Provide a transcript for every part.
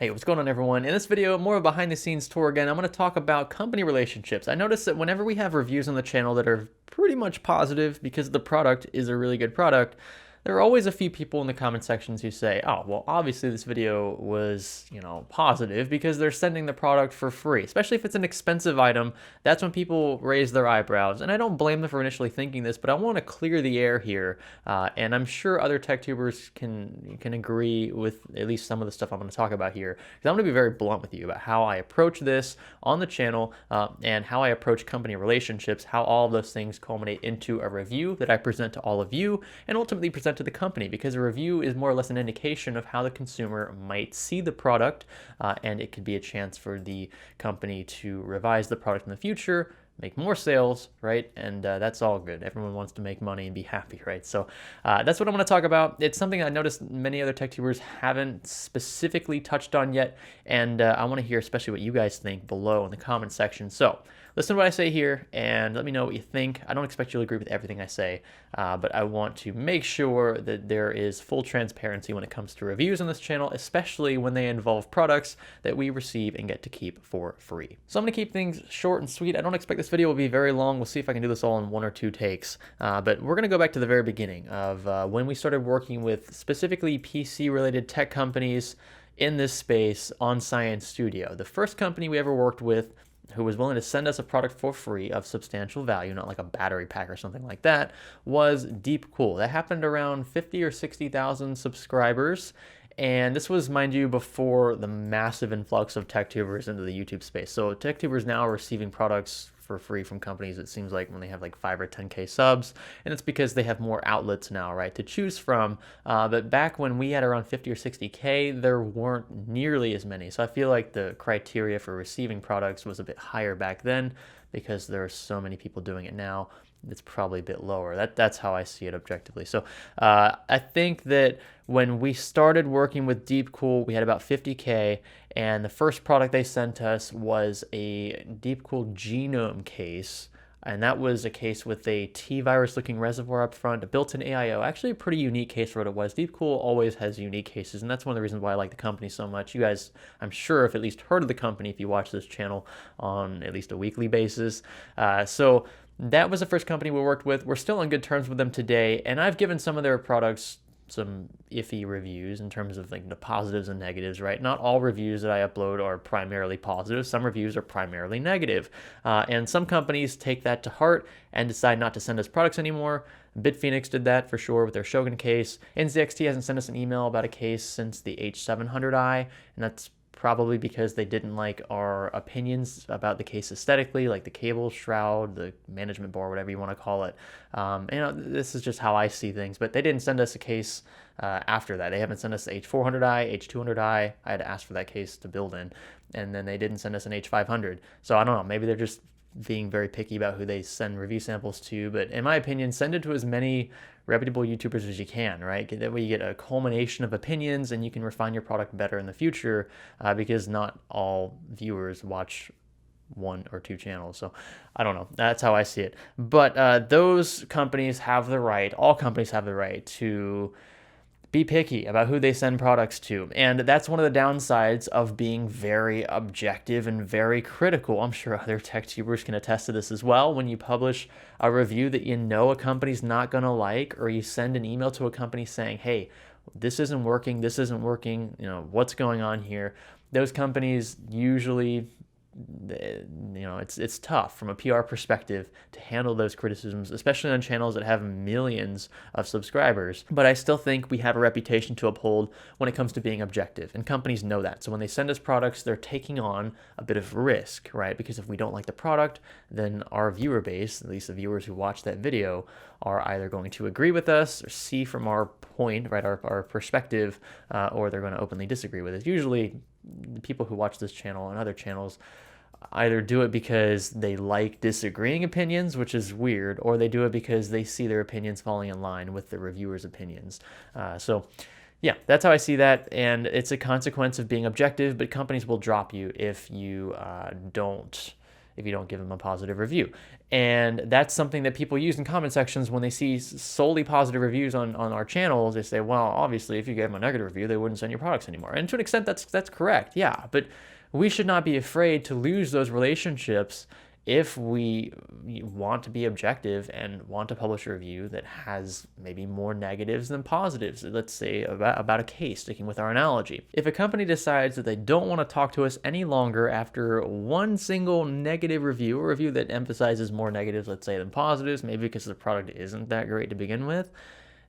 Hey, what's going on everyone? In this video, more of a behind the scenes tour again. I'm going to talk about company relationships. I noticed that whenever we have reviews on the channel that are pretty much positive because the product is a really good product, there are always a few people in the comment sections who say, oh, well, obviously this video was, positive because they're sending the product for free. Especially if it's an expensive item, that's when people raise their eyebrows. And I don't blame them for initially thinking this, but I want to clear the air here. And I'm sure other tech tubers can agree with at least some of the stuff I'm going to talk about here. Because I'm going to be very blunt with you about how I approach this on the channel and how I approach company relationships, how all of those things culminate into a review that I present to all of you and ultimately present to the company, because a review is more or less an indication of how the consumer might see the product, and it could be a chance for the company to revise the product in the future, make more sales, right? And that's all good. Everyone wants to make money and be happy, right? So that's what I'm going to talk about. It's something I noticed many other tech tubers haven't specifically touched on yet, and I want to hear especially what you guys think below in the comment section. So listen to what I say here and let me know what you think. I don't expect you to agree with everything I say, but I want to make sure that there is full transparency when it comes to reviews on this channel, especially when they involve products that we receive and get to keep for free. So I'm going to keep things short and sweet. I don't expect this video will be very long. We'll see if I can do this all in 1 or 2 takes, but we're going to go back to the very beginning of when we started working with specifically PC-related tech companies in this space on Science Studio. The first company we ever worked with who was willing to send us a product for free of substantial value, not like a battery pack or something like that, was Deepcool. That happened around 50 or 60,000 subscribers. And this was, mind you, before the massive influx of tech tubers into the YouTube space. So tech tubers now are receiving products for free from companies, it seems like, when they have like 5 or 10K subs, and it's because they have more outlets now, right, to choose from. But back when we had around 50 or 60K, there weren't nearly as many. So I feel like the criteria for receiving products was a bit higher back then, because there are so many people doing it now. It's probably a bit lower. That's how I see it objectively. So I think that when we started working with Deepcool, we had about 50K, and the first product they sent us was a Deepcool genome case. And that was a case with a T-virus looking reservoir up front, a built-in AIO, actually a pretty unique case for what it was. Deepcool always has unique cases, and that's one of the reasons why I like the company so much. You guys, I'm sure, have at least heard of the company if you watch this channel on at least a weekly basis. So that was the first company we worked with. We're still on good terms with them today, and I've given some of their products some iffy reviews in terms of like the positives and negatives, right? Not all reviews that I upload are primarily positive. Some reviews are primarily negative. And some companies take that to heart and decide not to send us products anymore. Bitphoenix did that for sure with their Shogun case. NZXT hasn't sent us an email about a case since the H700i, and that's probably because they didn't like our opinions about the case aesthetically, like the cable shroud, the management board, whatever you want to call it. This is just how I see things, but they didn't send us a case after that. They haven't sent us the H400i, H200i. I had to ask for that case to build in, and then they didn't send us an H500. So I don't know, maybe they're just being very picky about who they send review samples to, but in my opinion, send it to as many reputable YouTubers as you can, right? That way you get a culmination of opinions and you can refine your product better in the future, because not all viewers watch 1 or 2 channels. So I don't know. That's how I see it. But those companies have the right, all companies have the right to be picky about who they send products to. And that's one of the downsides of being very objective and very critical. I'm sure other tech tubers can attest to this as well. When you publish a review that you know a company's not going to like, or you send an email to a company saying, hey, this isn't working, what's going on here? Those companies usually, it's tough from a PR perspective to handle those criticisms, especially on channels that have millions of subscribers. But I still think we have a reputation to uphold when it comes to being objective, and companies know that. So when they send us products, they're taking on a bit of risk, right? Because if we don't like the product, then our viewer base, at least the viewers who watch that video, are either going to agree with us or see from our point, right, our perspective, or they're going to openly disagree with it. Usually the people who watch this channel and other channels either do it because they like disagreeing opinions, which is weird, or they do it because they see their opinions falling in line with the reviewers' opinions. So yeah, that's how I see that, and it's a consequence of being objective, but companies will drop you if you don't if you don't give them a positive review. And that's something that people use in comment sections when they see solely positive reviews on our channels. They say, well, obviously, if you gave them a negative review, they wouldn't send your products anymore. And to an extent, that's correct. Yeah, but we should not be afraid to lose those relationships if we want to be objective and want to publish a review that has maybe more negatives than positives. Let's say about a case, sticking with our analogy. If a company decides that they don't want to talk to us any longer after one single negative review, or a review that emphasizes more negatives, let's say, than positives, maybe because the product isn't that great to begin with,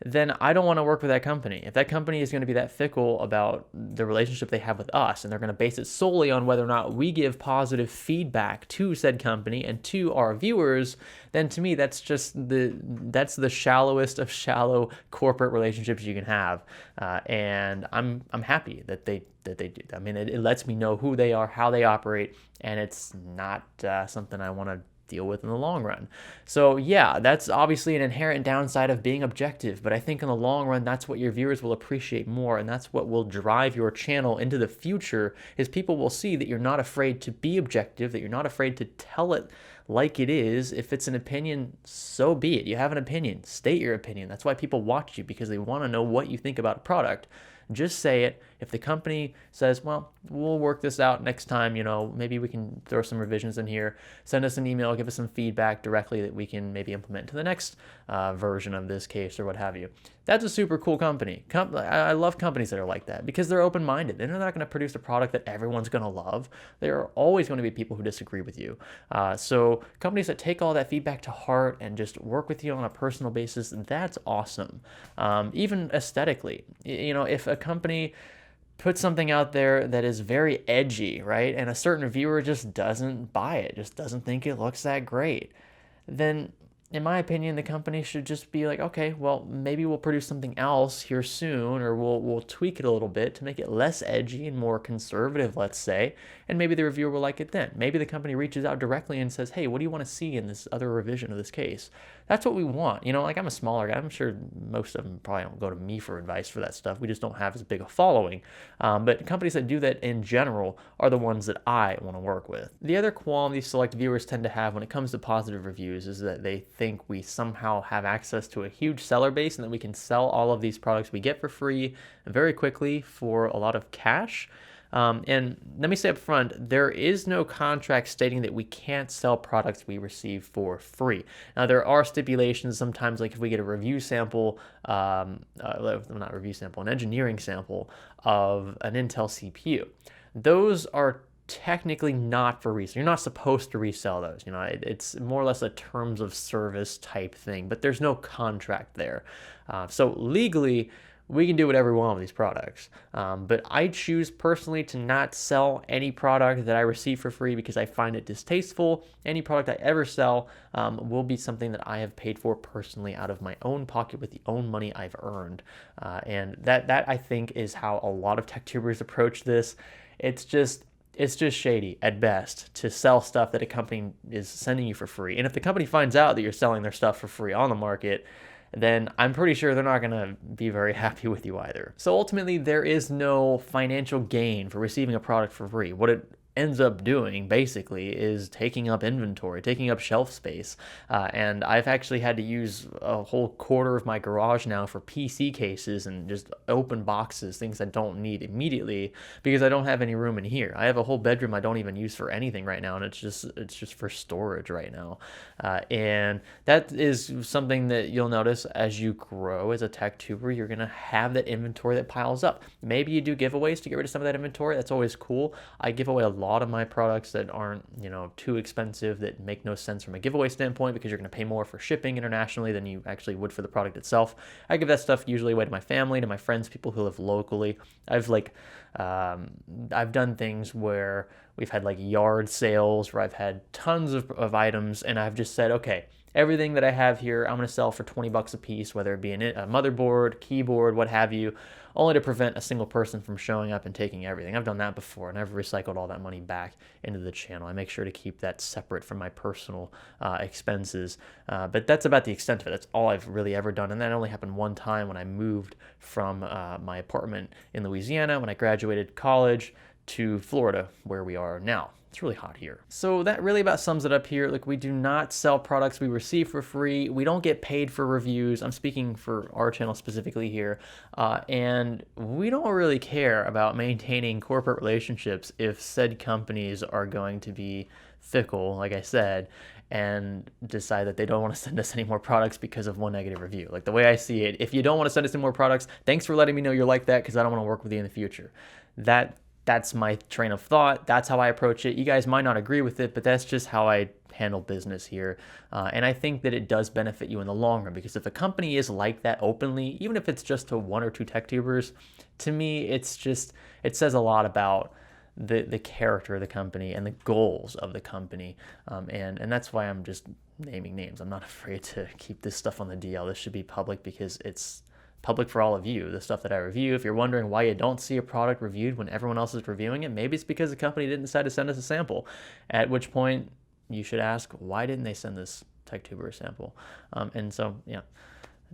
then I don't want to work with that company. If that company is going to be that fickle about the relationship they have with us, and they're going to base it solely on whether or not we give positive feedback to said company and to our viewers, then to me that's the shallowest of shallow corporate relationships you can have. And I'm happy that they do. I mean, it lets me know who they are, how they operate, and it's not something I want to deal with in the long run. So yeah, that's obviously an inherent downside of being objective, but I think in the long run, that's what your viewers will appreciate more, and that's what will drive your channel into the future, is people will see that you're not afraid to be objective, that you're not afraid to tell it like it is. If it's an opinion, so be it. You have an opinion, state your opinion. That's why people watch you, because they want to know what you think about a product. Just say it. If the company says, well, we'll work this out next time, maybe we can throw some revisions in here, send us an email, give us some feedback directly that we can maybe implement to the next version of this case or what have you. That's a super cool company. I love companies that are like that, because they're open-minded. They're not going to produce a product that everyone's going to love. There are always going to be people who disagree with you. So companies that take all that feedback to heart and just work with you on a personal basis, that's awesome. Even aesthetically, if a company put something out there that is very edgy, right, and a certain viewer just doesn't buy it, just doesn't think it looks that great, then in my opinion, the company should just be like, okay, well, maybe we'll produce something else here soon, or we'll tweak it a little bit to make it less edgy and more conservative, let's say, and maybe the reviewer will like it then. Maybe the company reaches out directly and says, hey, what do you want to see in this other revision of this case? That's what we want. Like, I'm a smaller guy. I'm sure most of them probably don't go to me for advice for that stuff. We just don't have as big a following. But companies that do that in general are the ones that I want to work with. The other quality select viewers tend to have when it comes to positive reviews is that they think we somehow have access to a huge seller base, and that we can sell all of these products we get for free very quickly for a lot of cash. And let me say up front, there is no contract stating that we can't sell products we receive for free. Now, there are stipulations sometimes, like if we get a review sample, not review sample, an engineering sample of an Intel CPU. Those are technically not for resale. You're not supposed to resell those. It's more or less a terms of service type thing, but there's no contract there. So legally, we can do whatever we want with these products. But I choose personally to not sell any product that I receive for free, because I find it distasteful. Any product I ever sell will be something that I have paid for personally out of my own pocket with the own money I've earned. And that I think is how a lot of tech tubers approach this. It's just shady at best to sell stuff that a company is sending you for free. And if the company finds out that you're selling their stuff for free on the market, then I'm pretty sure they're not going to be very happy with you either. So ultimately, there is no financial gain for receiving a product for free. What it ends up doing basically is taking up inventory, taking up shelf space. And I've actually had to use a whole quarter of my garage now for PC cases and just open boxes, things I don't need immediately, because I don't have any room in here. I have a whole bedroom I don't even use for anything right now, and it's just for storage right now. And that is something that you'll notice as you grow as a tech tuber. You're gonna have that inventory that piles up. Maybe you do giveaways to get rid of some of that inventory. That's always cool. I give away a lot of my products that aren't, too expensive, that make no sense from a giveaway standpoint, because you're going to pay more for shipping internationally than you actually would for the product itself. I give that stuff usually away to my family, to my friends, people who live locally. I've done things where we've had like yard sales where I've had tons of items, and I've just said, okay, everything that I have here, I'm going to sell for $20 a piece, whether it be a motherboard, keyboard, what have you, only to prevent a single person from showing up and taking everything. I've done that before, and I've recycled all that money back into the channel. I make sure to keep that separate from my personal expenses. But that's about the extent of it. That's all I've really ever done. And that only happened one time when I moved from my apartment in Louisiana when I graduated college to Florida, where we are now. It's really hot here. So that really about sums it up here. Like, we do not sell products we receive for free. We don't get paid for reviews. I'm speaking for our channel specifically here. And we don't really care about maintaining corporate relationships if said companies are going to be fickle, like I said, and decide that they don't want to send us any more products because of one negative review. Like, the way I see it, if you don't want to send us any more products, thanks for letting me know you're like that, because I don't want to work with you in the future. That's my train of thought. That's how I approach it. You guys might not agree with it, but that's just how I handle business here. And I think that it does benefit you in the long run, because if a company is like that openly, even if it's just to one or two tech tubers, to me, it says a lot about the character of the company and the goals of the company. And that's why I'm just naming names. I'm not afraid to keep this stuff on the DL. This should be public because it's public for all of you, the stuff that I review. If you're wondering why you don't see a product reviewed when everyone else is reviewing it, maybe it's because the company didn't decide to send us a sample, at which point you should ask, why didn't they send this TechTuber a sample? And so, yeah,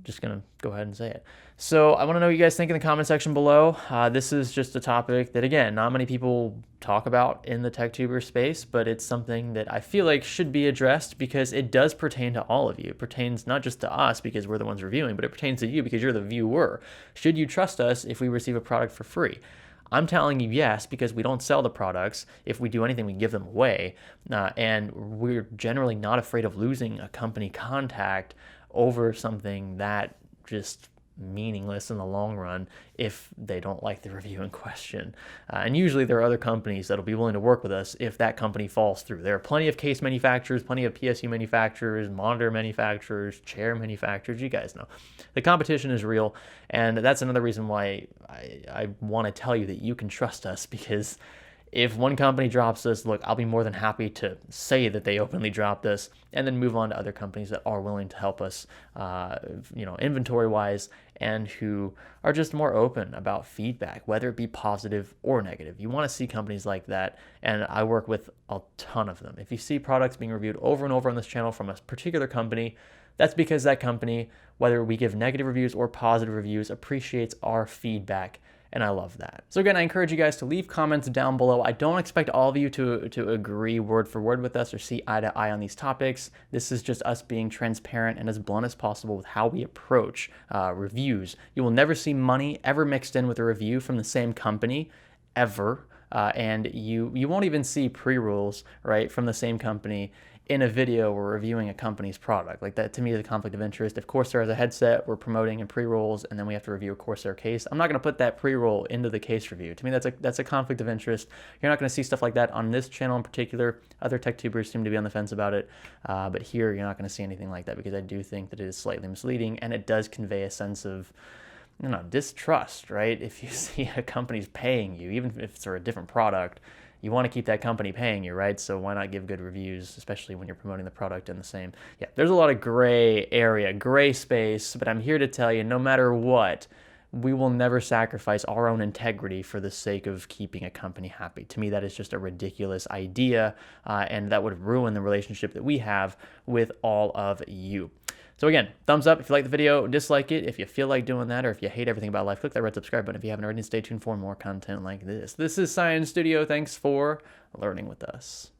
just gonna go ahead and say it. So I want to know what you guys think in the comment section below. This is just a topic that, again, not many people talk about in the TechTuber space, but it's something that I feel like should be addressed because it does pertain to all of you. It pertains not just to us because we're the ones reviewing, but it pertains to you because you're the viewer. Should you trust us if we receive a product for free? I'm telling you yes, because we don't sell the products. If we do anything, we give them away. And we're generally not afraid of losing a company contact over something that just meaningless in the long run if they don't like the review in question. And usually there are other companies that'll be willing to work with us if that company falls through. There are plenty of case manufacturers, plenty of PSU manufacturers, monitor manufacturers, chair manufacturers. You guys know. The competition is real, and that's another reason why I want to tell you that you can trust us, because if one company drops us, look, I'll be more than happy to say that they openly dropped us and then move on to other companies that are willing to help us, inventory-wise, and who are just more open about feedback, whether it be positive or negative. You want to see companies like that, and I work with a ton of them. If you see products being reviewed over and over on this channel from a particular company, that's because that company, whether we give negative reviews or positive reviews, appreciates our feedback. And I love that. So again, I encourage you guys to leave comments down below. I don't expect all of you to agree word for word with us or see eye to eye on these topics. This is just us being transparent and as blunt as possible with how we approach reviews. You will never see money ever mixed in with a review from the same company, ever. And you won't even see pre-rolls, right, from the same company in a video we're reviewing a company's product. Like, that to me is a conflict of interest. If Corsair has a headset, we're promoting in pre-rolls, and then we have to review a Corsair case, I'm not going to put that pre-roll into the case review. To me, that's a conflict of interest. You're not going to see stuff like that on this channel in particular. Other tech tubers seem to be on the fence about it, but here you're not going to see anything like that, because I do think that it is slightly misleading, and it does convey a sense of distrust, right? If you see a company's paying you, even if it's for a different product, you want to keep that company paying you, right? So why not give good reviews, especially when you're promoting the product in the same. Yeah, there's a lot of gray area, gray space, but I'm here to tell you, no matter what, we will never sacrifice our own integrity for the sake of keeping a company happy. To me, that is just a ridiculous idea, and that would ruin the relationship that we have with all of you. So again, thumbs up if you like the video, dislike it if you feel like doing that, or if you hate everything about life, click that red subscribe button if you haven't already, and stay tuned for more content like this. This is Science Studio. Thanks for learning with us.